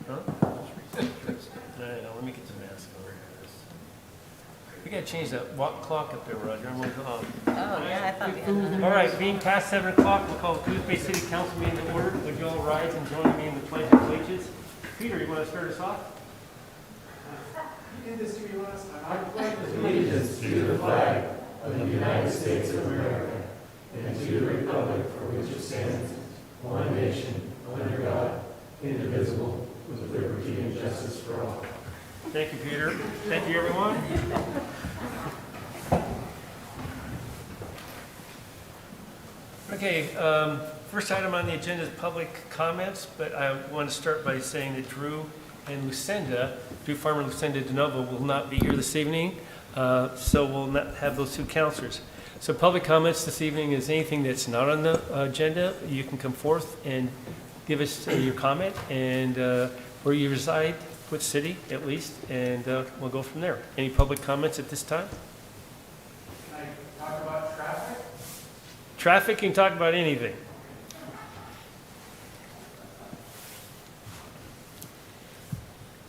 Huh? Let me get the mask over here. We gotta change that walk clock up there, Roger. I'm gonna go on. Oh, yeah, I thought we had another. All right, being past 7 o'clock, we'll call the Coos Bay City Council meeting to order. Would you all rise and join me in the Pledge of Allegiance? Peter, you want to start us off? You did this to me last time. I pledge allegiance to the flag of the United States of America and to the republic for which it stands, one nation, under God, indivisible, with liberty and justice for all. Thank you, Peter. Thank you, everyone. Okay, first item on the agenda is public comments, but I want to start by saying that Drew Farmer Lucinda DeNovo will not be here this evening, so we'll not have those two counselors. So public comments this evening is anything that's not on the agenda. You can come forth and give us your comment and where you reside, what city at least, and we'll go from there. Any public comments at this time? Can I talk about traffic? Traffic, you can talk about anything.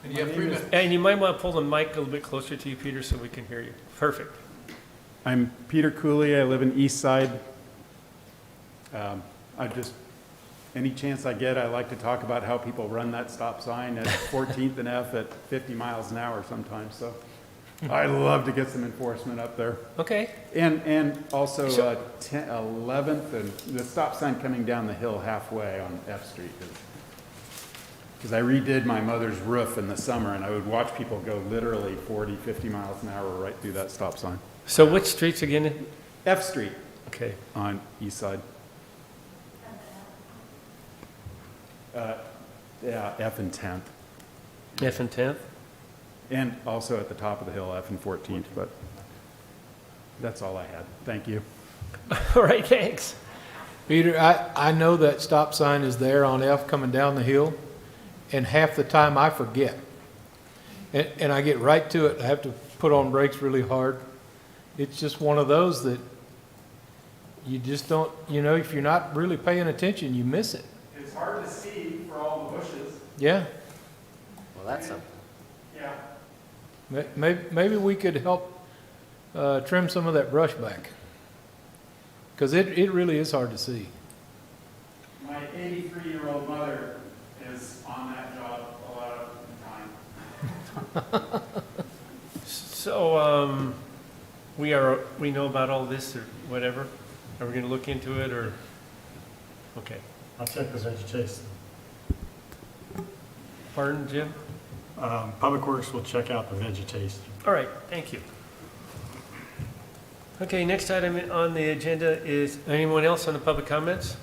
And you have 3 minutes. And you might want to pull the mic a little bit closer to you, Peter, so we can hear you. Perfect. I'm Peter Cooley. I live in East Side. Any chance I get, I like to talk about how people run that stop sign at 14th and F at 50 miles an hour sometimes. So I love to get some enforcement up there. Okay. And also Sure. 11th and the stop sign coming down the hill halfway on F Street. Because I redid my mother's roof in the summer and I would watch people go literally 40, 50 miles an hour right through that stop sign. So which streets again? F Street Okay. on East Side. Yeah, F and 10th. F and 10th? And also at the top of the hill, F and 14th, but that's all I had. Thank you. All right, thanks. Peter, I know that stop sign is there on F coming down the hill, and half the time I forget. And I get right to it, I have to put on brakes really hard. It's just one of those that you just don't, if you're not really paying attention, you miss it. It's hard to see for all the bushes. Yeah, Well, that's a, Yeah. maybe we could help trim some of that brush back. Because it really is hard to see. My 83-year-old mother is on that job a lot of the time. So, we know about all this or whatever? Are we going to look into it or? Okay. I'll check the vegetation. Pardon, Jim? Public Works will check out the vegetation. All right, thank you. Okay, next item on the agenda is, anyone else on the public comments?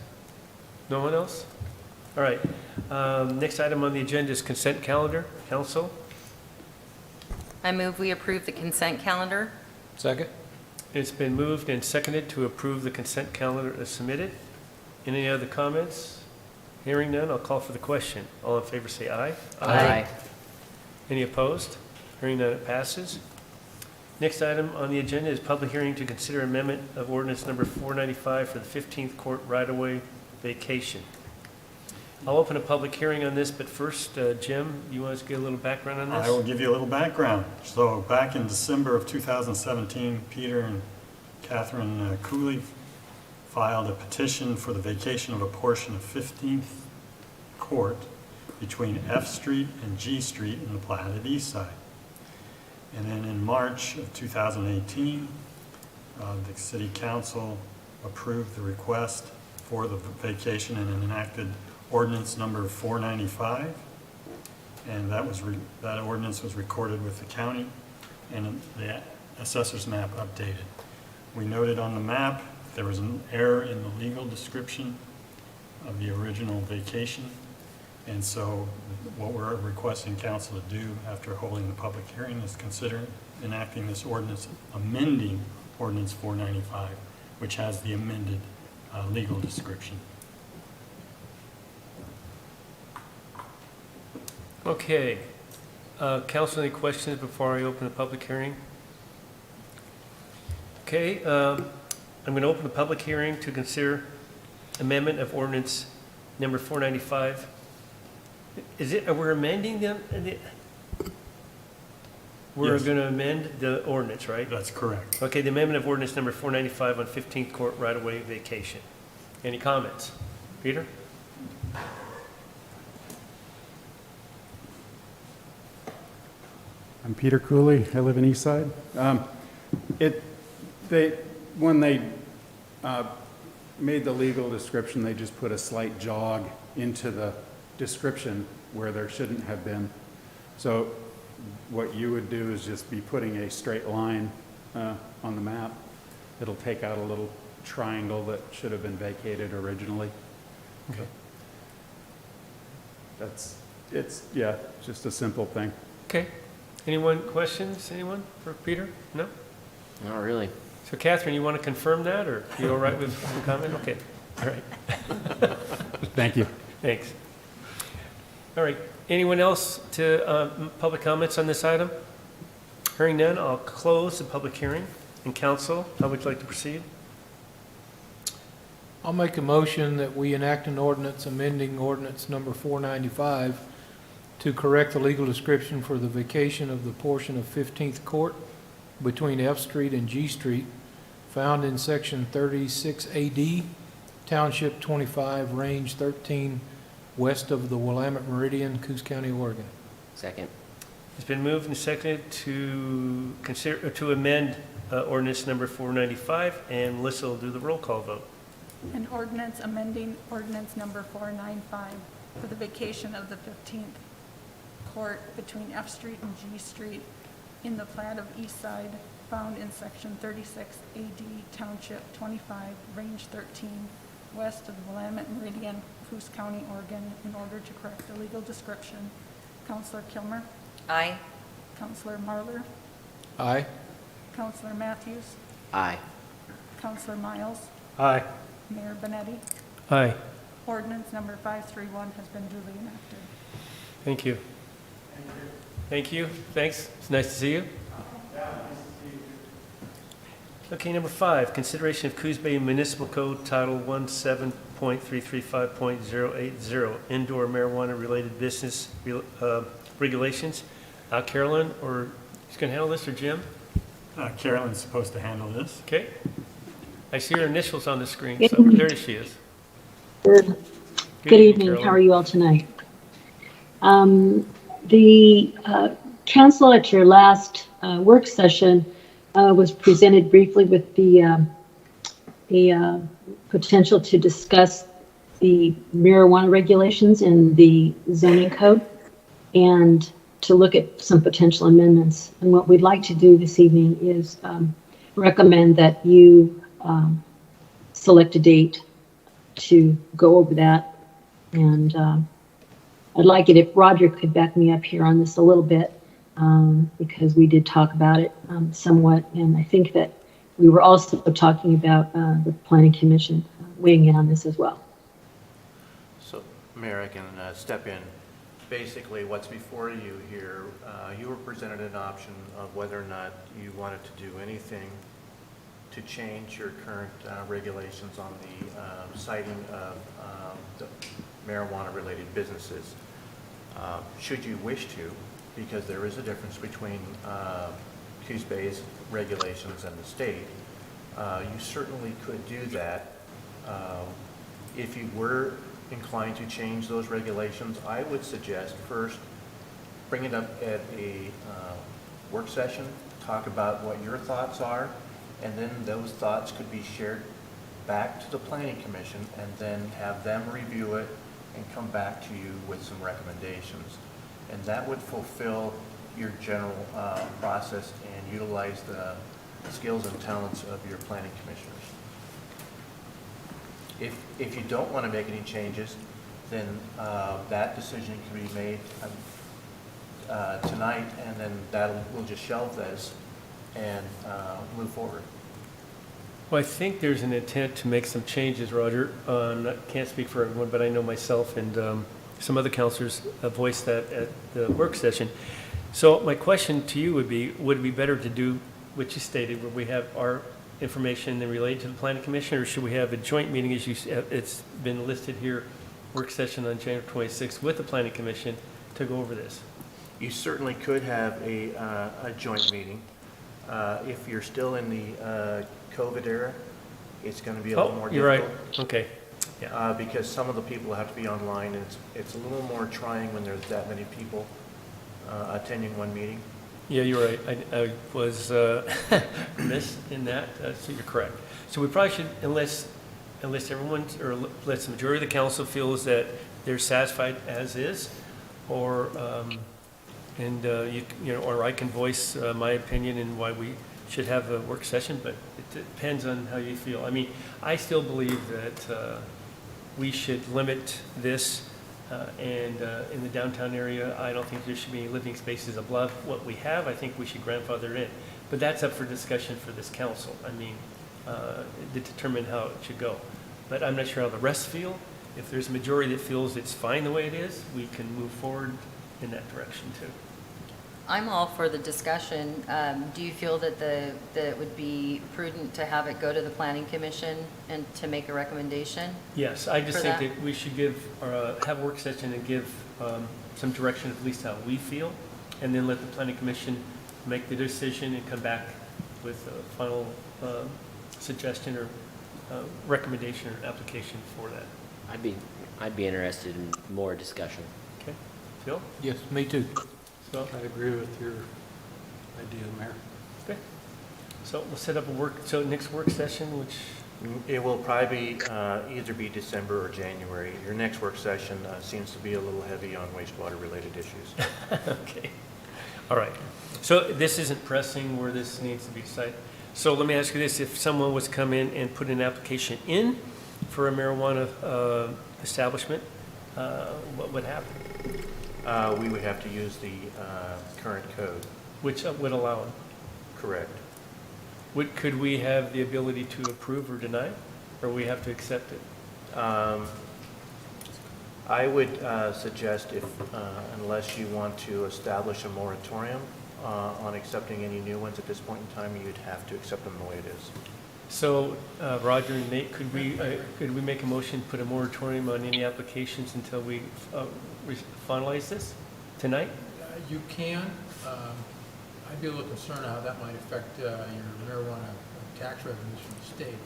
No one else? All right. Next item on the agenda is consent calendar. Council? I move we approve the consent calendar. Second? It's been moved and seconded to approve the consent calendar as submitted. Any other comments? Hearing none, I'll call for the question. All in favor say aye. Aye. Any opposed? Hearing none, it passes. Next item on the agenda is public hearing to consider amendment of ordinance number 495 for the 15th Court right-of-way vacation. I'll open a public hearing on this, but first, Jim, you want us to get a little background on this? I will give you a little background. So back in December of 2017, Peter and Catherine Cooley filed a petition for the vacation of a portion of 15th Court between F Street and G Street in the platted east side. And then in March of 2018, the City Council approved the request for the vacation and enacted ordinance number 495. And that ordinance was recorded with the county and the assessor's map updated. We noted on the map there was an error in the legal description of the original vacation. And so what we're requesting council to do after holding the public hearing is consider enacting this ordinance, amending ordinance 495, which has the amended legal description. Okay. Council, any questions before I open the public hearing? Okay, I'm going to open the public hearing to consider amendment of ordinance number 495 Is it, we're amending them? We're Yes. going to amend the ordinance, right? That's correct. Okay, the amendment of ordinance number 495 on 15th Court right-of-way vacation. Any comments? Peter? I'm Peter Cooley. I live in Eastside. When they made the legal description, they just put a slight jog into the description where there shouldn't have been. So what you would do is just be putting a straight line on the map. It'll take out a little triangle that should have been vacated originally. Okay. It's just a simple thing. Okay. Anyone, questions, anyone for Peter? No? Not really. So Catherine, you want to confirm that, or you all right with the comment? Okay, all right, Thank you. thanks. All right, anyone else to public comments on this item? Hearing none, I'll close the public hearing. And council, how would you like to proceed? I'll make a motion that we enact an ordinance amending ordinance number 495 to correct the legal description for the vacation of the portion of 15th Court between F Street and G Street found in section 36 AD, Township 25, Range 13, west of the Willamette Meridian, Coos County, Oregon. Second. It's been moved and seconded to consider, to amend ordinance number 495, and Melissa will do the roll call vote. An ordinance amending ordinance number 495 for the vacation of the 15th Court between F Street and G Street in the plat of East Side found in section 36 AD, Township 25, Range 13, west of the Willamette Meridian, Coos County, Oregon, in order to correct the legal description. Counselor Kilmer, Aye. Counselor Marlar, Aye. Counselor Matthews, Aye. Counselor Miles, Aye. Mayor Benetti. Aye. Ordinance number 531 has been duly enacted. Thank you. Thank you. Thanks. It's nice to see you. Okay, number 5, consideration of Coos Bay Municipal Code Title 17.335.080, indoor marijuana-related business regulations. Carolyn, or who's going to handle this, or Jim? Carolyn's supposed to handle this. Okay. I see her initials on the screen, Good so evening. there she is. Good evening. Carolyn. How are you all tonight? The council at your last work session was presented briefly with the potential to discuss the marijuana regulations in the zoning code and to look at some potential amendments. And what we'd like to do this evening is recommend that you select a date to go over that. And I'd like it if Roger could back me up here on this a little bit, because we did talk about it somewhat. And I think that we were also talking about the Planning Commission weighing in on this as well. So, Mayor, I can step in. Basically, what's before you here, you were presented an option of whether or not you wanted to do anything to change your current regulations on the citing of the marijuana-related businesses. Should you wish to, because there is a difference between Coos Bay's regulations and the state, you certainly could do that. If you were inclined to change those regulations, I would suggest first bring it up at a work session, talk about what your thoughts are, and then those thoughts could be shared back to the Planning Commission, and then have them review it and come back to you with some recommendations. And that would fulfill your general process and utilize the skills and talents of your planning commissioners. If you don't want to make any changes, then that decision can be made tonight, and then we'll just shelve this and move forward. Well, I think there's an intent to make some changes, Roger. I can't speak for everyone, but I know myself and some other counselors voiced that at the work session. So my question to you would it be better to do what you stated, where we have our information and relate to the Planning Commission, or should we have a joint meeting, as it's been listed here work session on January 26th with the planning commission to go over this. You certainly could have a joint meeting. If you're still in the COVID era, it's going to be a little more Oh, difficult. you're right, okay. Yeah, Because some of the people have to be online, and it's a little more trying when there's that many people attending one meeting. yeah, you're right. I was remiss in that, so you're correct. So we probably should, unless everyone's, or unless the majority of the council feels that they're satisfied as is, or, or I can voice my opinion and why we should have a work session, but it depends on how you feel. I mean, I still believe that we should limit this, and in the downtown area, I don't think there should be any living spaces above what we have. I think we should grandfather it in. But that's up for discussion for this council. I mean, to determine how it should go. But I'm not sure how the rest feel. If there's a majority that feels it's fine the way it is, we can move forward in that direction too. I'm all for the discussion. Do you feel that that it would be prudent to have it go to the planning commission and to make a recommendation? Yes, I just For think that? that we should have a work session and give some direction of at least how we feel, and then let the planning commission make the decision and come back with a final suggestion or recommendation or application for that. I'd be interested in more discussion. Okay, Phil? Yes, me too. So, I agree with your idea, Mayor. okay. So we'll set up next work session, which, It will probably either be December or January. Your next work session seems to be a little heavy on wastewater-related issues. okay. All right. So this isn't pressing where this needs to be decided. So let me ask you this, if someone was to come in and put an application in for a marijuana establishment, what would happen? We would have to use the current code. Which would allow them? Correct. Could we have the ability to approve or deny, or we have to accept it? I would suggest unless you want to establish a moratorium on accepting any new ones at this point in time, you'd have to accept them the way it is. So, Roger and Nate, could we make a motion, put a moratorium on any applications until we finalize this tonight? You can. I'd be a little concerned how that might affect your marijuana tax revenues from the state.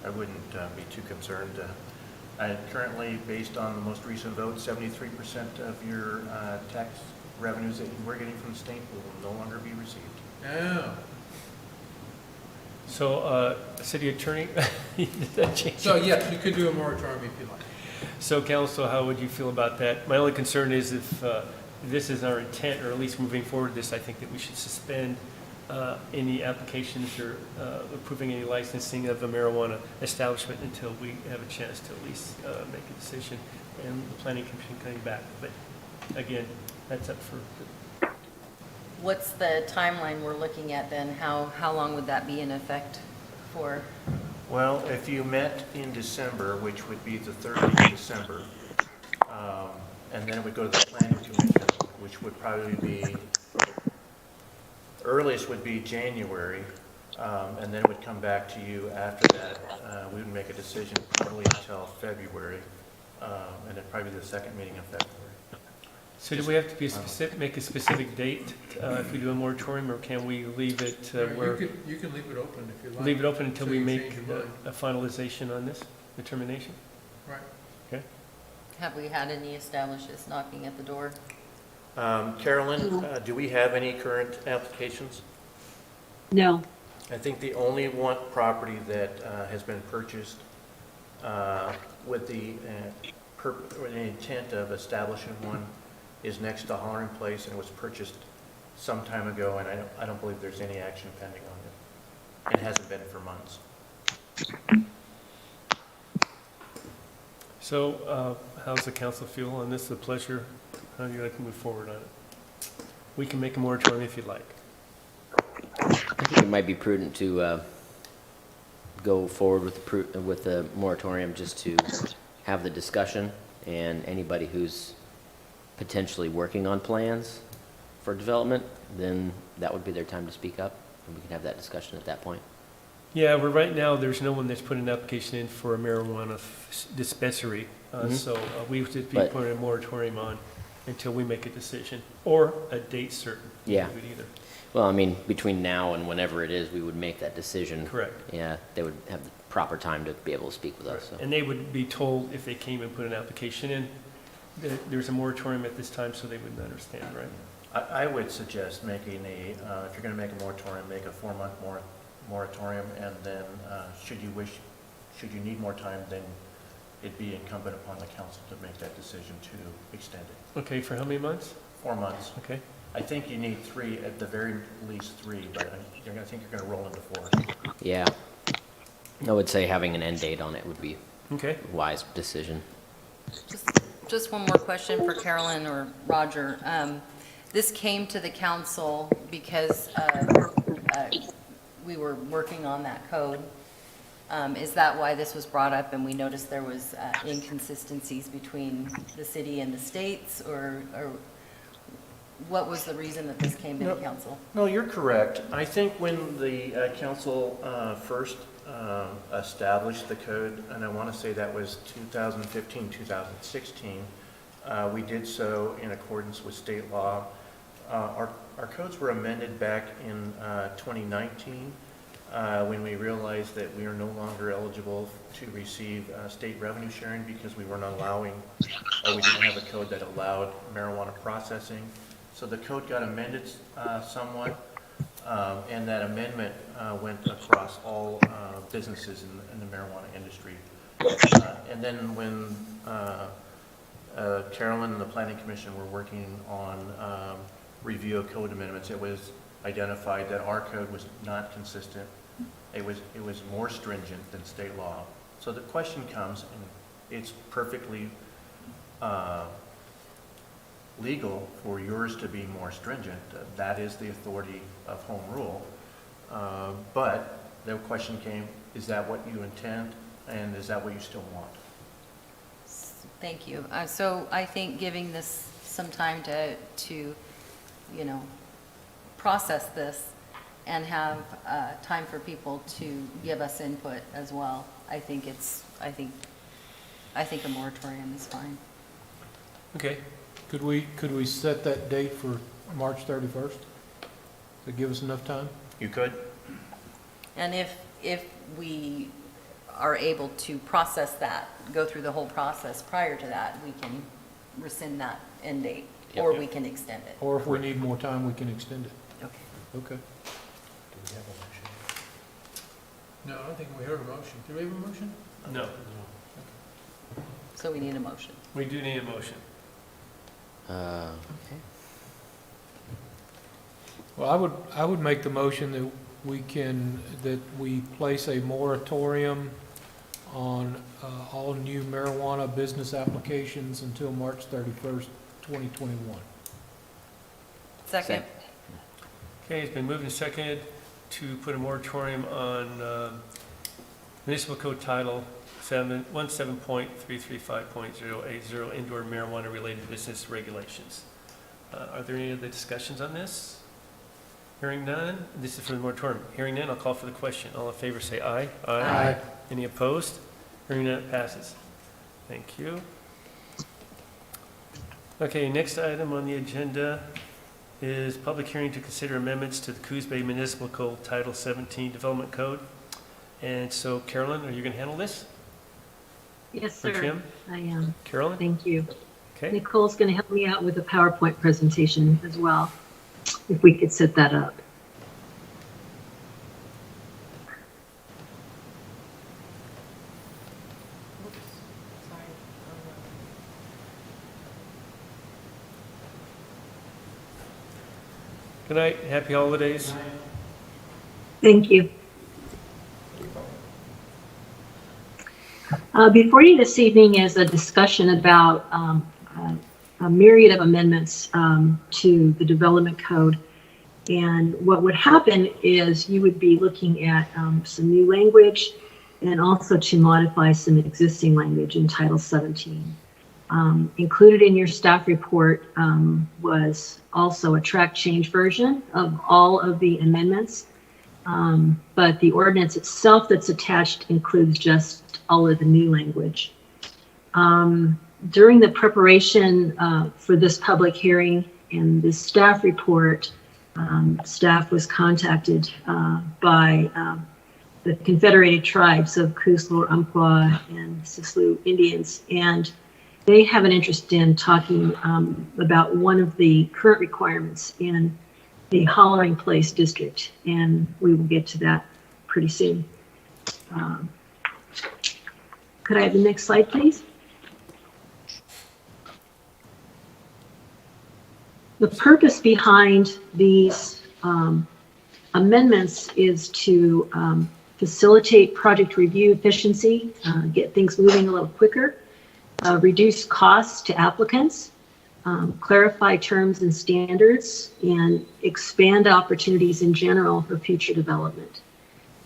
I wouldn't be too concerned. Currently, based on the most recent vote, 73% of your tax revenues that you were getting from the state will no longer be received. Yeah. So, city attorney, did that change? So, yes, you could do a moratorium if you like. So, council, how would you feel about that? My only concern is if this is our intent, or at least moving forward this, I think that we should suspend any applications or approving any licensing of a marijuana establishment until we have a chance to at least make a decision and the planning commission coming back. But again, that's up for. What's the timeline we're looking at then? How long would that be in effect for? Well, if you met in December, which would be the 3rd of December, and then it would go to the planning commission, which would probably be, earliest would be January, and then it would come back to you after that. We would make a decision probably until February, and then probably the second meeting in February. So do we have to be make a specific date if we do a moratorium, or can we leave it where? You can leave it open if you like. Leave it open until So we you make change your mind. a finalization on this determination? Right. Okay. Have we had any establishes knocking at the door? Carolyn, do we have any current applications? No. I think the only one property that has been purchased with the intent of establishing one is next to Hollering Place, and it was purchased some time ago, and I don't believe there's any action pending on it. It hasn't been for months. So how's the council feel on this? The pleasure? How do you like to move forward on it? We can make a moratorium if you'd like. I think it might be prudent to go forward with the moratorium just to have the discussion, and anybody who's potentially working on plans for development, then that would be their time to speak up, and we can have that discussion at that point. Yeah, well, right now, there's no one that's put an application in for a marijuana dispensary. So we would just be But- putting a moratorium on until we make a decision, or a date certain. Yeah. We would either. Well, I mean, between now and whenever it is, we would make that decision. Correct. Yeah, they would have the proper time to be able to speak with us, so. And they would be told if they came and put an application in, that there's a moratorium at this time, so they would understand, right? I would suggest making if you're going to make a moratorium, make a 4-month moratorium, and then should you need more time, then it'd be incumbent upon the council to make that decision to extend it. Okay, for how many months? 4 months. Okay. I think you need 3, at the very least 3, but I think you're going to roll into 4. Yeah. I would say having an end date on it would be Okay. a wise decision. Just one more question for Carolyn or Roger. This came to the council because we were working on that code. Is that why this was brought up and we noticed there was inconsistencies between the city and the states, or what was the reason that this came to the council? No, you're correct. I think when the council first established the code, and I want to say that was 2015, 2016, we did so in accordance with state law. Our codes were amended back in 2019 when we realized that we are no longer eligible to receive state revenue sharing because we weren't allowing, or we didn't have a code that allowed marijuana processing. So the code got amended somewhat, and that amendment went across all businesses in the marijuana industry. And then when Carolyn and the Planning Commission were working on review of code amendments, it was identified that our code was not consistent. It was more stringent than state law. So the question comes, and it's perfectly legal for yours to be more stringent. That is the authority of home rule. But the question came, is that what you intend, and is that what you still want? Thank you. So I think giving this some time to process this and have time for people to give us input as well. I think a moratorium is fine. Okay. Could we set that date for March 31st? To give us enough time? You could? And if we are able to process that, go through the whole process prior to that, we can rescind that end date, or we can extend it. Or if we need more time, we can extend it? Okay. Okay. No, I don't think we heard a motion. Do we have a motion? No, So we need a motion. we do need a motion. Okay. Well, I would make the motion that we place a moratorium on all new marijuana business applications until March 31st, 2021. Second. Okay, it's been moved and seconded to put a moratorium on municipal code title 17.335.080 indoor marijuana-related business regulations. Are there any other discussions on this? Hearing none, this is for the moratorium. Hearing none, I'll call for the question. All in favor say aye. Aye. Any opposed? Hearing none, it passes. Thank you. Okay, next item on the agenda is public hearing to consider amendments to the Coos Bay Municipal Code Title 17 Development Code. And so Carolyn, are you going to handle this? Yes, Or sir. Kim? I am. Carolyn? Thank you. Okay. Nicole's going to help me out with a PowerPoint presentation as well, if we could set that up. Good night. Happy holidays. Thank you. Before you this evening is a discussion about a myriad of amendments to the development code. And what would happen is you would be looking at some new language and also to modify some existing language in Title 17. Included in your staff report was also a track change version of all of the amendments. but the ordinance itself that's attached includes just all of the new language. During the preparation for this public hearing and this staff report, staff was contacted by the Confederated Tribes of Coos, Umpqua, and Sislou Indians, and they have an interest in talking about one of the current requirements in the Hollering Place district, and we will get to that pretty soon. Could I have the next slide, please? The purpose behind these amendments is to facilitate project review efficiency, get things moving a little quicker, reduce costs to applicants, clarify terms and standards, and expand opportunities in general for future development.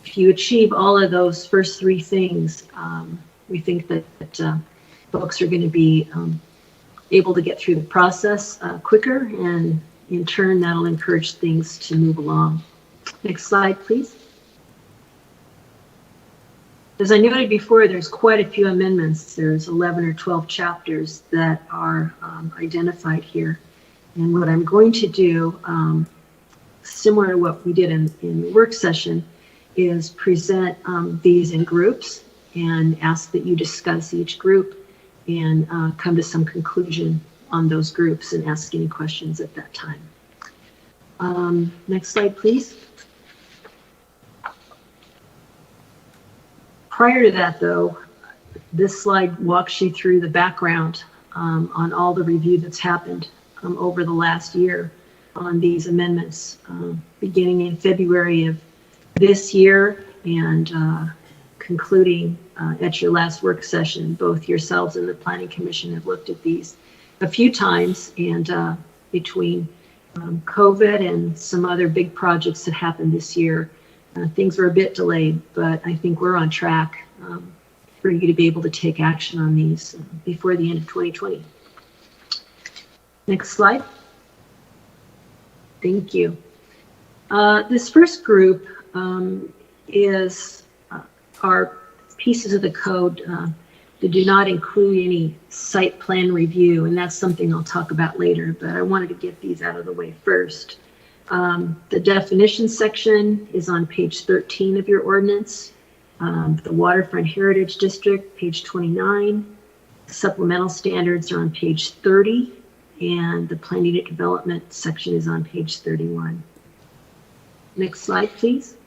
If you achieve all of those first three things, we think that folks are going to be able to get through the process quicker, and in turn, that'll encourage things to move along. Next slide, please. As I noted before, there's quite a few amendments. There's 11 or 12 chapters that are identified here. And what I'm going to do, similar to what we did in the work session, is present these in groups and ask that you discuss each group and come to some conclusion on those groups and ask any questions at that time. Next slide, please. Prior to that, though, this slide walks you through the background on all the review that's happened over the last year on these amendments, beginning in February of this year and concluding at your last work session. Both yourselves and the Planning Commission have looked at these a few times, and between COVID and some other big projects that happened this year, things were a bit delayed, but I think we're on track for you to be able to take action on these before the end of 2020. Next slide. Thank you. This first group is our pieces of the code that do not include any site plan review, and that's something I'll talk about later, but I wanted to get these out of the way first. The definition section is on page 13 of your ordinance. The Waterfront Heritage District, page 29. Supplemental standards are on page 30, and the planned unit development section is on page 31. Next slide, please.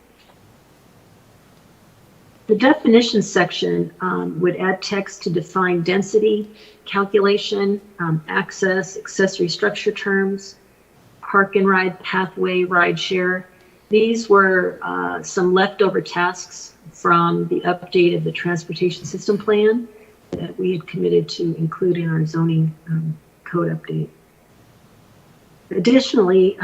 The definition section would add text to define density, calculation, access, accessory structure terms, park and ride, pathway, ride share. These were some leftover tasks from the update of the transportation system plan that we had committed to include in our zoning code update. Additionally,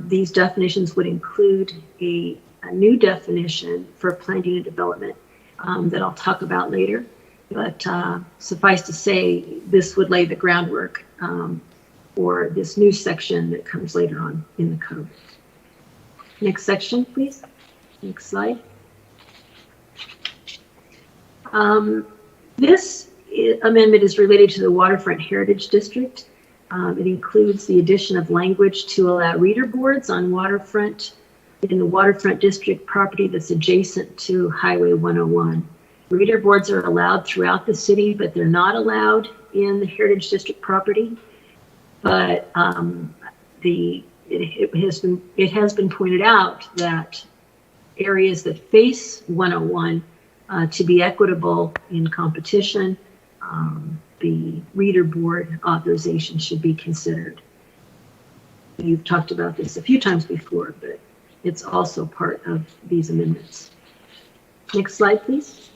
these definitions would include a new definition for planned unit development that I'll talk about later. But suffice to say, this would lay the groundwork for this new section that comes later on in the code. Next section, please. Next slide. This amendment is related to the Waterfront Heritage District. It includes the addition of language to allow reader boards on waterfront in the Waterfront District property that's adjacent to Highway 101. Reader boards are allowed throughout the city, but they're not allowed in the Heritage District property. But it has been pointed out that areas that face 101 to be equitable in competition, the reader board authorization should be considered. You've talked about this a few times before, but it's also part of these amendments. Next slide, please.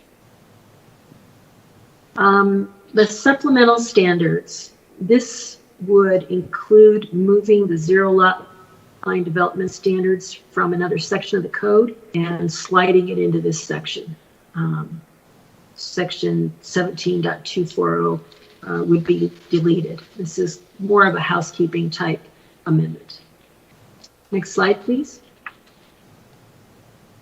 The supplemental standards. This would include moving the zero lot line development standards from another section of the code and sliding it into this section. Section 17.240 would be deleted. This is more of a housekeeping type amendment. Next slide, please.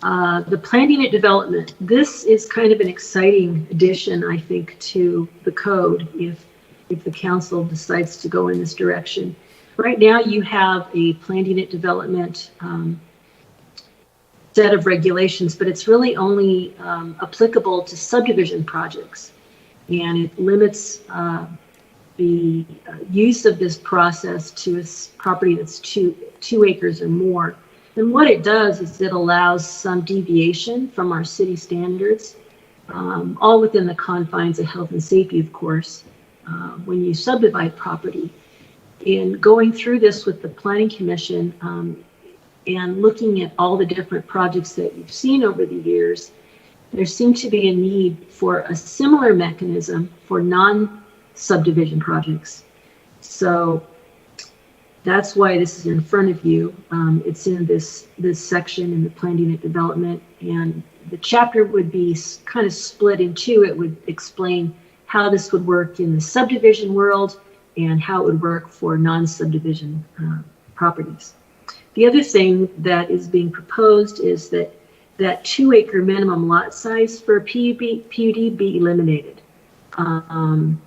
The planned unit development, this is kind of an exciting addition, I think, to the code if the council decides to go in this direction. Right now, you have a planned unit development set of regulations, but it's really only applicable to subdivision projects. And it limits the use of this process to a property that's two acres or more. And what it does is it allows some deviation from our city standards, all within the confines of health and safety, of course, when you subdivide property. In going through this with the Planning Commission and looking at all the different projects that you've seen over the years, there seemed to be a need for a similar mechanism for non-subdivision projects. So that's why this is in front of you. It's in this section in the planned unit development, and the chapter would be kind of split in two. It would explain how this would work in the subdivision world and how it would work for non-subdivision properties. The other thing that is being proposed is that 2 acre minimum lot size for a PUD be eliminated. When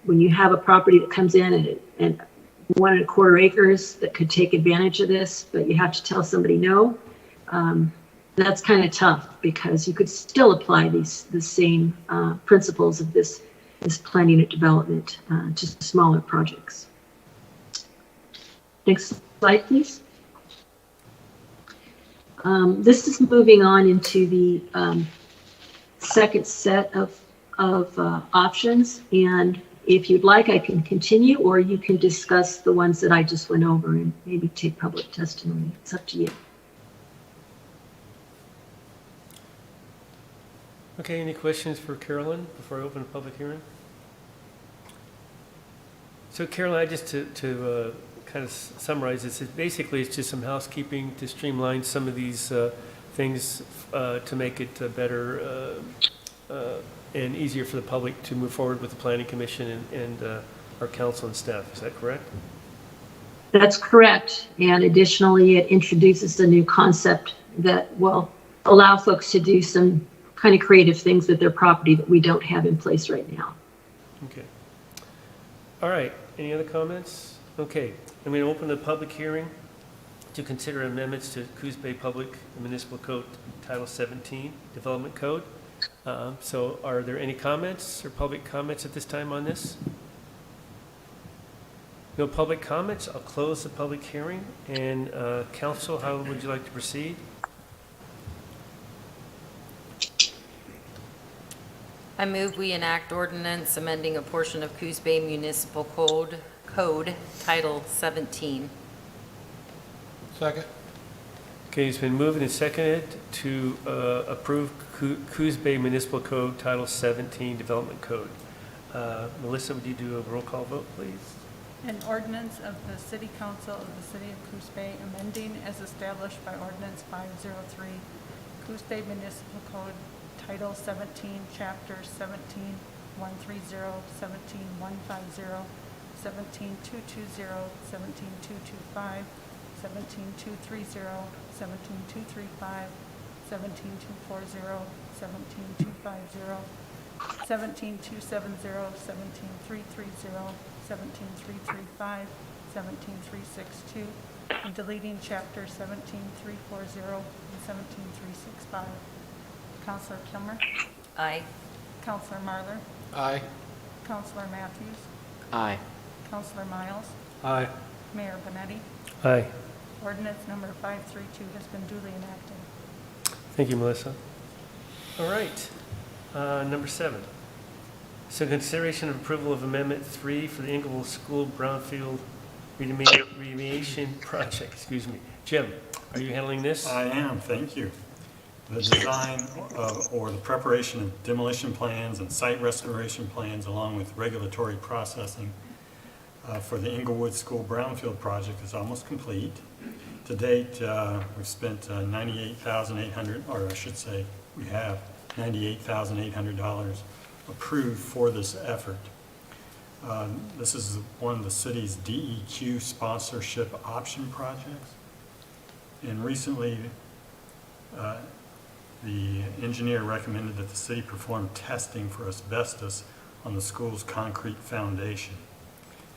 you have a property that comes in and 1.25 acres that could take advantage of this, but you have to tell somebody no, that's kind of tough because you could still apply the same principles of this planned unit development to smaller projects. Next slide, please. This is moving on into the second set of options, and if you'd like, I can continue, or you can discuss the ones that I just went over and maybe take public testimony. It's up to you. Okay, any questions for Carolyn before I open a public hearing? So Carolyn, just to kind of summarize this, basically it's just some housekeeping to streamline some of these things to make it better and easier for the public to move forward with the Planning Commission and our council and staff. Is that correct? That's correct. And additionally, it introduces a new concept that will allow folks to do some kind of creative things with their property that we don't have in place right now. Okay. All right. Any other comments? Okay. I'm going to open the public hearing to consider amendments to Coos Bay Public Municipal Code Title 17 Development Code. So are there any comments or public comments at this time on this? No public comments. I'll close the public hearing. And council, how would you like to proceed? I move we enact ordinance amending a portion of Coos Bay Municipal Code Title 17. Second. Okay, it's been moved and seconded to approve Coos Bay Municipal Code Title 17 Development Code. Melissa, would you do a roll call vote, please? An ordinance of the City Council of the City of Coos Bay amending as established by Ordinance 503, Coos Bay Municipal Code Title 17, Chapter 17, 130, 17, 150, 17, 220, 17, 225, 17, 230, 17, 235, 17, 240, 17, 250, 17, 270, 17, 330, 17, 335, 17, 362, and deleting Chapter 17, 340, and 17, 365. Counselor Kilmer? Aye. Counselor Marlar? Aye. Counselor Matthews? Aye. Counselor Miles? Aye. Mayor Benetti? Aye. Ordinance number 532 has been duly enacted. Thank you, Melissa. All right, number 7. So consideration of approval of Amendment 3 for the Inglewood School Brownfield remediation project, excuse me. Jim, are you handling this? I am, thank you. The design or the preparation of demolition plans and site restoration plans along with regulatory processing for the Inglewood School Brownfield project is almost complete. To date, we've spent $98,800, or I should say, we have $98,800 approved for this effort. This is one of the city's DEQ sponsorship option projects. And recently, The engineer recommended that the city perform testing for asbestos on the school's concrete foundation,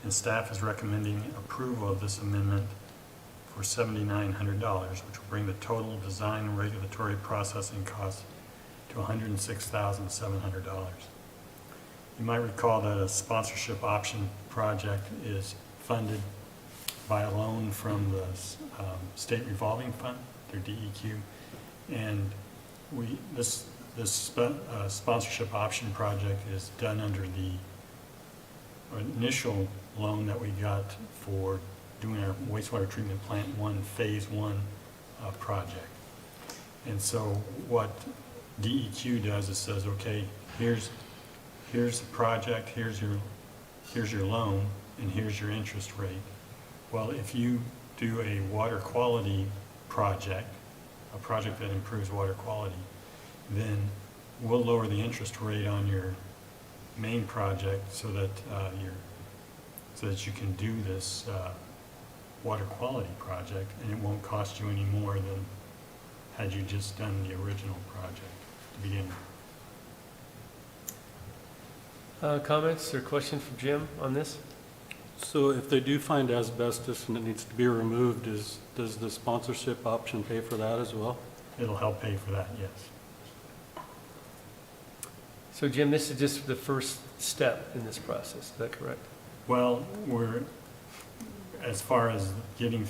and staff is recommending approval of this amendment for $7,900, which will bring the total design and regulatory processing cost to $106,700. You might recall that a sponsorship option project is funded by a loan from the State Revolving Fund, their DEQ, and this sponsorship option project is done under the initial loan that we got for doing our wastewater treatment plant phase one project. And so what DEQ does is says, okay, here's the project, here's your loan, and here's your interest rate. Well, if you do a water quality project, a project that improves water quality, then we'll lower the interest rate on your main project so that you can do this water quality project, and it won't cost you any more than had you just done the original project to begin with. Comments or questions from Jim on this? So if they do find asbestos and it needs to be removed, does the sponsorship option pay for that as well? It'll help pay for that, yes. So Jim, this is just the first step in this process, is that correct? Well, as far as getting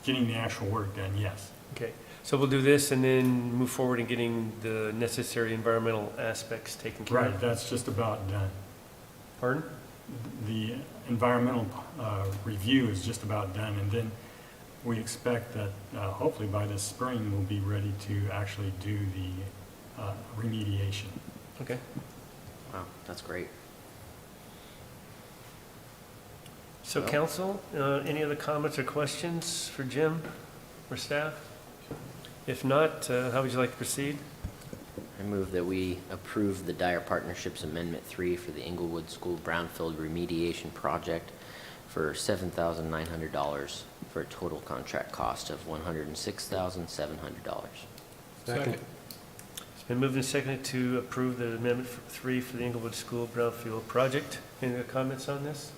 the actual work done, yes. Okay, so we'll do this and then move forward in getting the necessary environmental aspects taken care of? Right, that's just about done. Pardon? The environmental review is just about done, and then we expect that hopefully by this spring we'll be ready to actually do the remediation. Okay. Wow, that's great. So council, any other comments or questions for Jim or staff? If not, how would you like to proceed? I move that we approve the Dyer Partnerships Amendment 3 for the Inglewood School Brownfield Remediation Project for $7,900 for a total contract cost of $106,700. Second. It's been moved and seconded to approve the amendment 3 for the Inglewood School Brownfield Project. Any other comments on this?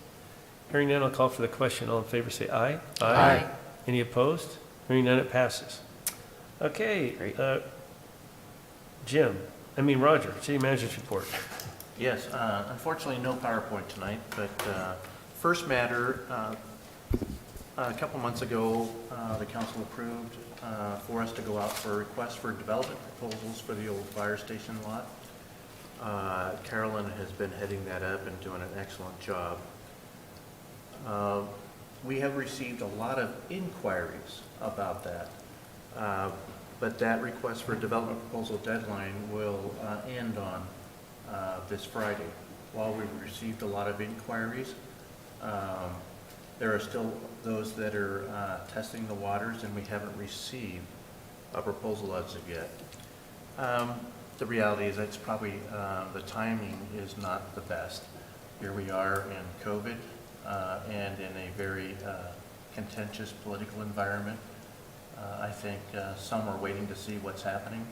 Hearing none, I'll call for the question. All in favor say aye. Aye. Any opposed? Hearing none, it passes. Okay. Great. Roger, City Manager's report. Yes, unfortunately, no PowerPoint tonight, but first matter, a couple months ago, the council approved for us to go out for requests for development proposals for the old fire station lot. Carolyn has been heading that up and doing an excellent job. We have received a lot of inquiries about that, but that request for development proposal deadline will end on this Friday. While we've received a lot of inquiries, there are still those that are testing the waters, and we haven't received a proposal as of yet. The reality is it's probably, the timing is not the best. Here we are in COVID and in a very contentious political environment. I think some are waiting to see what's happening.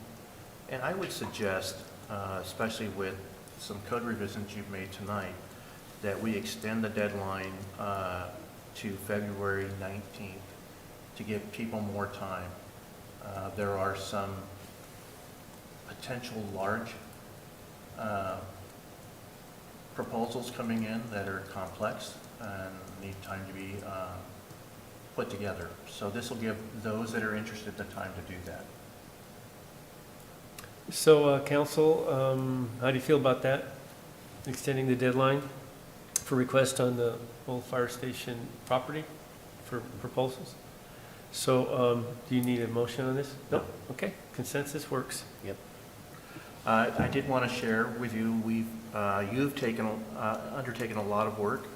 And I would suggest, especially with some code revisions you've made tonight, that we extend the deadline to February 19th to give people more time. There are some potential large proposals coming in that are complex and need time to be put together. So this will give those that are interested the time to do that. So, council, how do you feel about that? Extending the deadline for request on the old fire station property for proposals? So, do you need a motion on this? No? Okay, consensus works. Yep. I did want to share with you, you've undertaken a lot of work.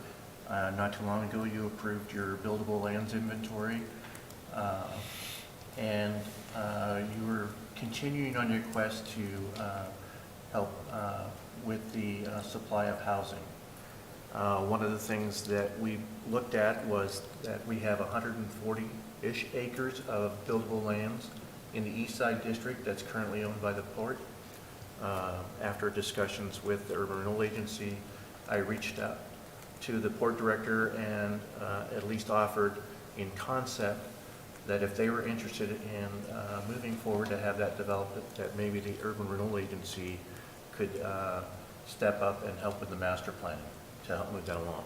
Not too long ago, you approved your buildable lands inventory, and you were continuing on your quest to help with the supply of housing. One of the things that we looked at was that we have 140-ish acres of buildable lands in the East Side District that's currently owned by the port. After discussions with the Urban Renewal Agency, I reached out to the port director and at least offered in concept that if they were interested in moving forward to have that developed, that maybe the Urban Renewal Agency could step up and help with the master planning to help move that along.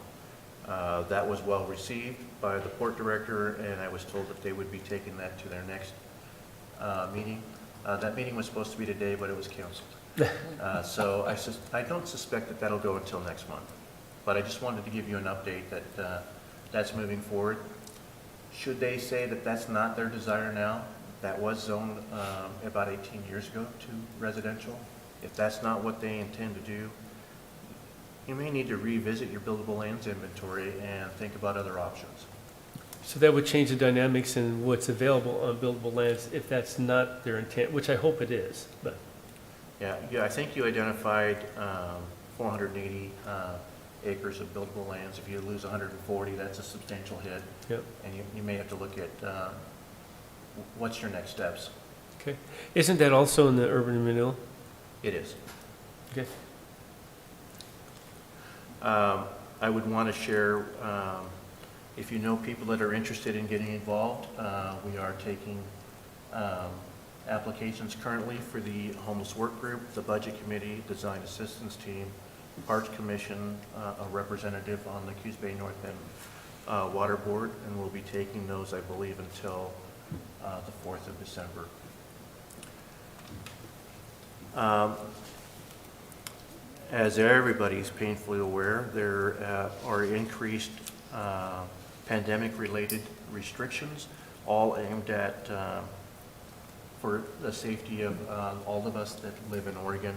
That was well received by the port director, and I was told that they would be taking that to their next meeting. That meeting was supposed to be today, but it was canceled. So I don't suspect that that'll go until next month. But I just wanted to give you an update that that's moving forward. Should they say that that's not their desire now, that was zoned about 18 years ago to residential. If that's not what they intend to do, you may need to revisit your buildable lands inventory and think about other options. So that would change the dynamics in what's available on buildable lands if that's not their intent, which I hope it is, but. Yeah, I think you identified 480 acres of buildable lands. If you lose 140, that's a substantial hit. Yep. And you may have to look at what's your next steps. Okay. Isn't that also in the urban renewal? It is. Okay. I would want to share, if you know people that are interested in getting involved, we are taking applications currently for the homeless work group, the budget committee, design assistance team, Parks Commission, a representative on the Coos Bay North End Water Board, and we'll be taking those, I believe, until the 4th of December. As everybody's painfully aware, there are increased pandemic-related restrictions, all aimed at for the safety of all of us that live in Oregon.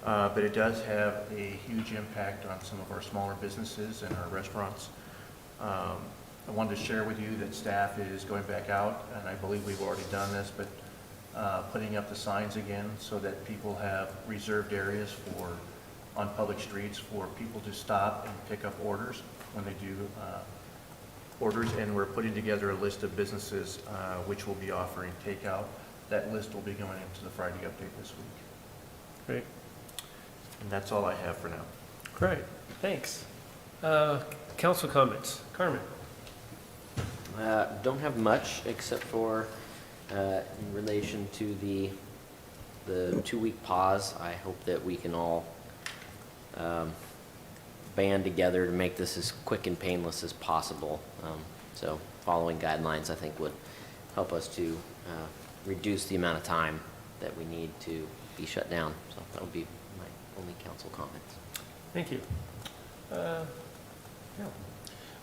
But it does have a huge impact on some of our smaller businesses and our restaurants. I wanted to share with you that staff is going back out, and I believe we've already done this, but putting up the signs again so that people have reserved areas on public streets for people to stop and pick up orders when they do orders. And we're putting together a list of businesses which will be offering takeout. That list will be going into the Friday update this week. Great. And that's all I have for now. Great. Thanks. Council comments. Carmen. Don't have much except for in relation to the 2-week pause. I hope that we can all band together to make this as quick and painless as possible. So following guidelines, I think, would help us to reduce the amount of time that we need to be shut down. So that would be my only council comments. Thank you. Yeah.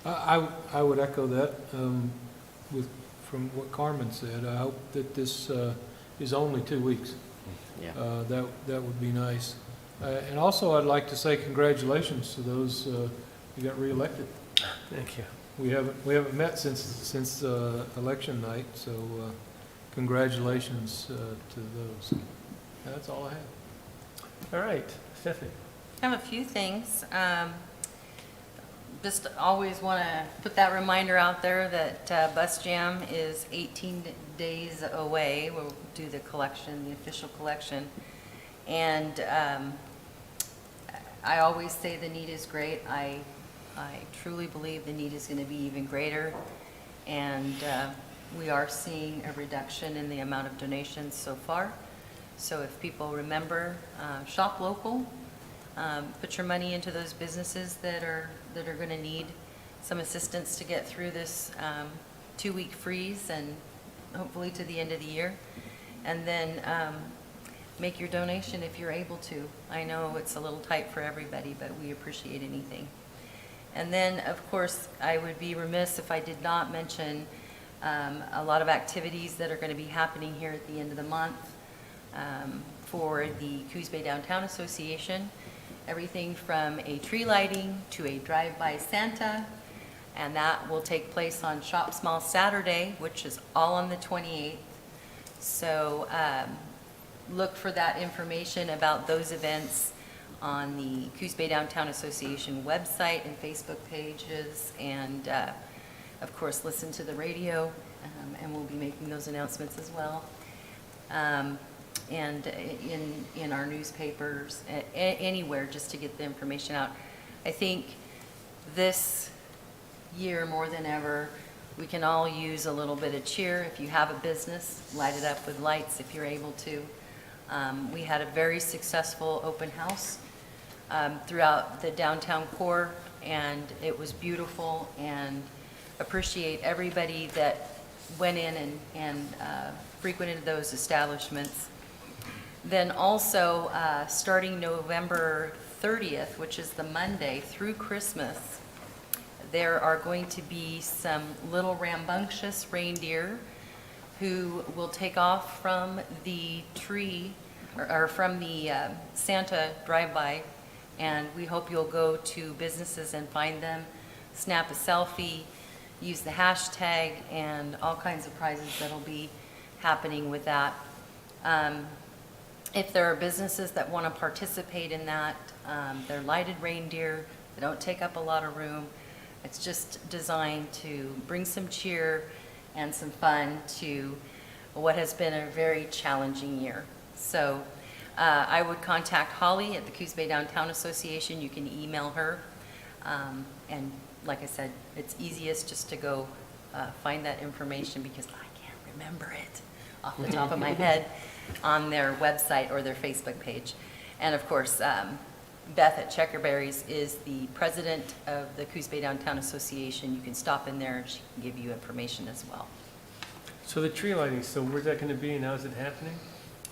I would echo that from what Carmen said. I hope that this is only 2 weeks. Yeah. That would be nice. And also, I'd like to say congratulations to those who got reelected. Thank you. We haven't met since election night, so congratulations to those. That's all I have. All right. Stephanie. I have a few things. Just always want to put that reminder out there that Bus Jam is 18 days away. We'll do the collection, the official collection. And I always say the need is great. I truly believe the need is going to be even greater. And we are seeing a reduction in the amount of donations so far. So if people remember, shop local. Put your money into those businesses that are going to need some assistance to get through this 2-week freeze and hopefully to the end of the year. And then make your donation if you're able to. I know it's a little tight for everybody, but we appreciate anything. And then, of course, I would be remiss if I did not mention a lot of activities that are going to be happening here at the end of the month for the Coos Bay Downtown Association. Everything from a tree lighting to a drive-by Santa, and that will take place on Shop Small Saturday, which is all on the 28th. So look for that information about those events on the Coos Bay Downtown Association website and Facebook pages, and of course listen to the radio, and we'll be making those announcements as well. and in our newspapers, anywhere, just to get the information out. I think this year, more than ever, we can all use a little bit of cheer. If you have a business, light it up with lights if you're able to. We had a very successful open house throughout the downtown core, and it was beautiful, and appreciate everybody that went in and frequented those establishments. Then also, starting November 30th, which is the Monday through Christmas, there are going to be some little rambunctious reindeer who will take off from the tree, or from the Santa drive-by, and we hope you'll go to businesses and find them, snap a selfie, use the hashtag, and all kinds of prizes that'll be happening with that. If there are businesses that want to participate in that, they're lighted reindeer, they don't take up a lot of room. It's just designed to bring some cheer and some fun to what has been a very challenging year. So I would contact Holly at the Coos Bay Downtown Association. You can email her. And like I said, it's easiest just to go find that information, because I can't remember it off the top of my head, on their website or their Facebook page. And of course, Beth at Checkerberry's is the president of the Coos Bay Downtown Association. You can stop in there and she can give you information as well. So the tree lighting, so where's that going to be and how is it happening?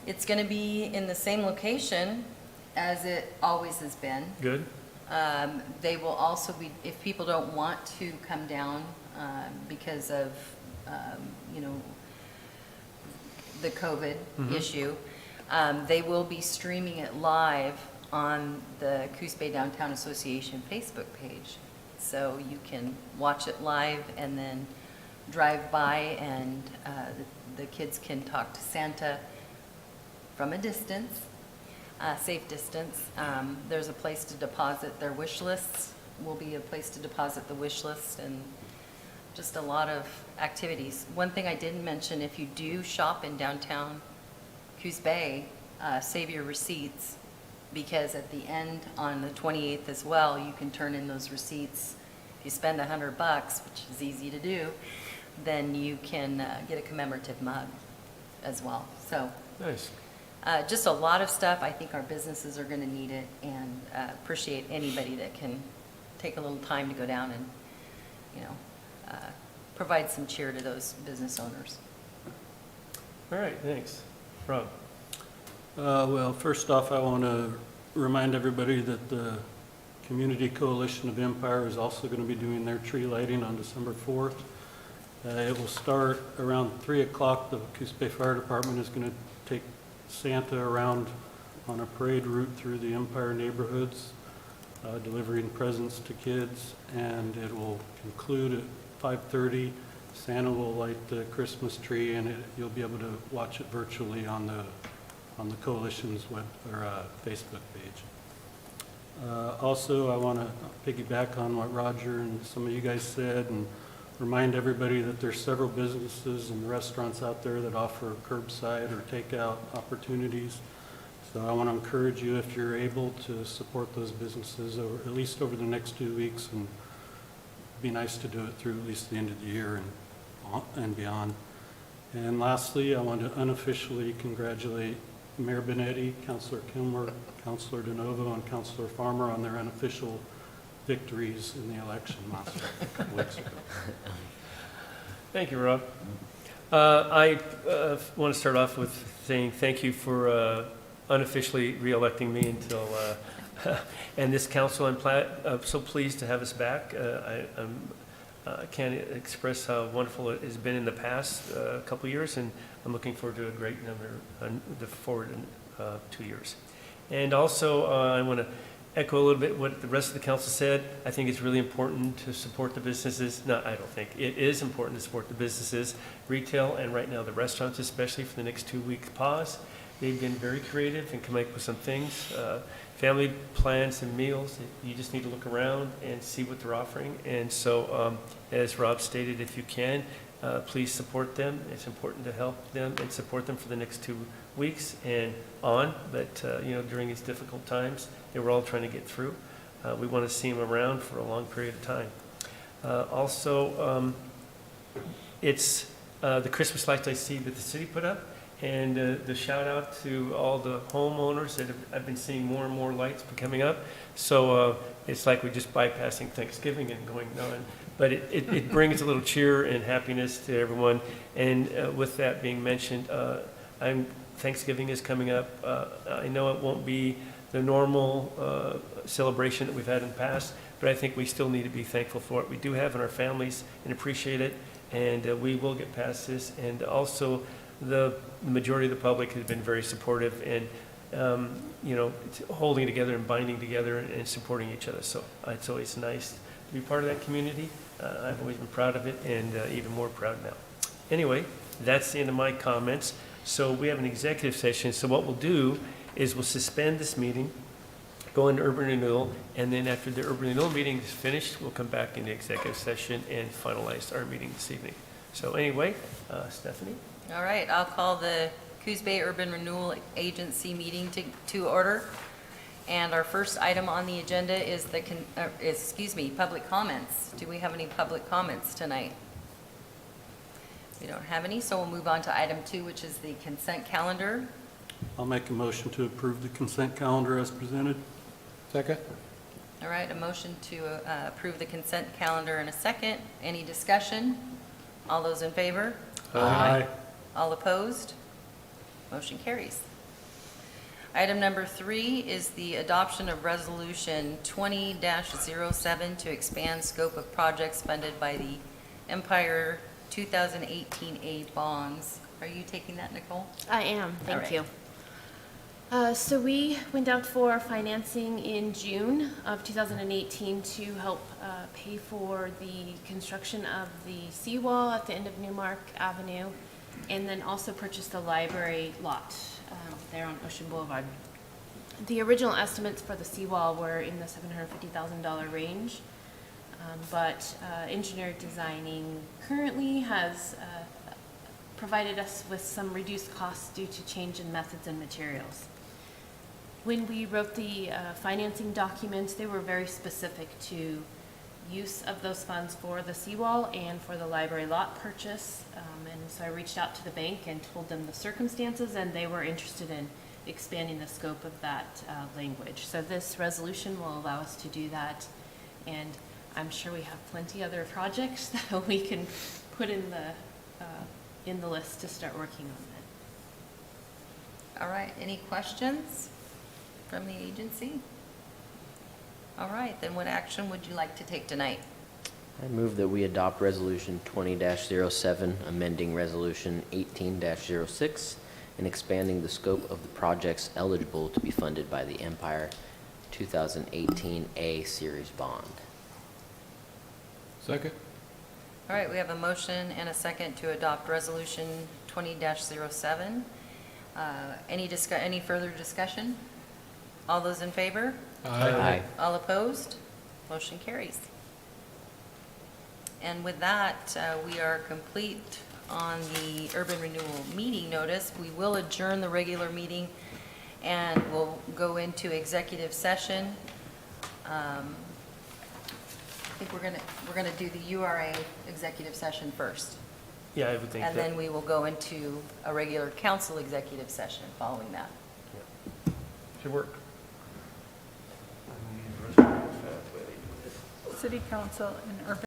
It's going to be in the same location as it always has been. Good. They will also be, if people don't want to come down because of, the COVID issue, they will be streaming it live on the Coos Bay Downtown Association Facebook page. So you can watch it live and then drive by, and the kids can talk to Santa from a distance, safe distance. There's a place to deposit their wish lists. Will be a place to deposit the wish list, and just a lot of activities. One thing I didn't mention, if you do shop in downtown Coos Bay, save your receipts, because at the end on the 28th as well, you can turn in those receipts. If you spend $100, which is easy to do, then you can get a commemorative mug as well. So Nice. just a lot of stuff. I think our businesses are going to need it, and appreciate anybody that can take a little time to go down and, provide some cheer to those business owners. All right, thanks. Rob? Well, first off, I want to remind everybody that the Community Coalition of Empire is also going to be doing their tree lighting on December 4th. It will start around 3 o'clock. The Coos Bay Fire Department is going to take Santa around on a parade route through the Empire neighborhoods, delivering presents to kids, and it will conclude at 5:30. Santa will light the Christmas tree, and you'll be able to watch it virtually on the coalition's Facebook page. Also, I want to piggyback on what Roger and some of you guys said, and remind everybody that there's several businesses and restaurants out there that offer curbside or takeout opportunities. So I want to encourage you, if you're able, to support those businesses, at least over the next 2 weeks, and it'd be nice to do it through at least the end of the year and beyond. And lastly, I want to unofficially congratulate Mayor Benetti, Councilor Kilmer, Councilor DeNovo, and Councilor Farmer on their unofficial victories in the election last couple weeks ago. Thank you, Rob. I want to start off with saying thank you for unofficially re-electing me until, and this council. I'm so pleased to have us back. I can't express how wonderful it has been in the past couple years, and I'm looking forward to a great number forward in 2 years. And also, I want to echo a little bit what the rest of the council said. I think it's really important to support the businesses. No, I don't think. It is important to support the businesses, retail, and right now the restaurants, especially for the next 2 week pause. They've been very creative and come up with some things, family plans and meals. You just need to look around and see what they're offering. And so, as Rob stated, if you can, please support them. It's important to help them and support them for the next 2 weeks and on. But, during these difficult times that we're all trying to get through, we want to see them around for a long period of time. Also, it's the Christmas lights I see that the city put up, and the shout out to all the homeowners that I've been seeing more and more lights coming up. So it's like we're just bypassing Thanksgiving and going on. But it brings a little cheer and happiness to everyone. And with that being mentioned, Thanksgiving is coming up. I know it won't be the normal celebration that we've had in the past, but I think we still need to be thankful for what we do have in our families and appreciate it. And we will get past this. And also, the majority of the public has been very supportive and, holding together and binding together and supporting each other. So it's always nice to be part of that community. I've always been proud of it, and even more proud now. Anyway, that's the end of my comments. So we have an executive session. So what we'll do is we'll suspend this meeting, go into urban renewal, and then after the urban renewal meeting is finished, we'll come back into executive session and finalize our meeting this evening. So anyway, Stephanie? All right, I'll call the Coos Bay Urban Renewal Agency meeting to order. And our first item on the agenda is public comments. Do we have any public comments tonight? We don't have any, so we'll move on to item 2, which is the consent calendar. I'll make a motion to approve the consent calendar as presented. Second? All right, a motion to approve the consent calendar in a second. Any discussion? All those in favor? Aye. All opposed? Motion carries. Item number 3 is the adoption of Resolution 20-07 to expand scope of projects funded by the Empire 2018 aid bonds. Are you taking that, Nicole? I am, All thank right. you. So we went out for financing in June of 2018 to help pay for the construction of the seawall at the end of Newmark Avenue, and then also purchased the library lot there on Ocean Boulevard. The original estimates for the seawall were in the $750,000 range, but engineer designing currently has provided us with some reduced costs due to change in methods and materials. When we wrote the financing documents, they were very specific to use of those funds for the seawall and for the library lot purchase. And so I reached out to the bank and told them the circumstances, and they were interested in expanding the scope of that language. So this resolution will allow us to do that, and I'm sure we have plenty other projects that we can put in the list to start working on that. All right, any questions from the agency? All right, then what action would you like to take tonight? I move that we adopt Resolution 20-07, amending Resolution 18-06, and expanding the scope of the projects eligible to be funded by the Empire 2018 A Series bond. Second? All right, we have a motion and a second to adopt Resolution 20-07. Any further discussion? All those in favor? Aye. All opposed? Motion carries. And with that, we are complete on the urban renewal meeting notice. We will adjourn the regular meeting and we'll go into executive session. I think we're gonna do the URA executive session first. Yeah, I would think And that. then we will go into a regular council executive session following that. Should work. City Council and Urban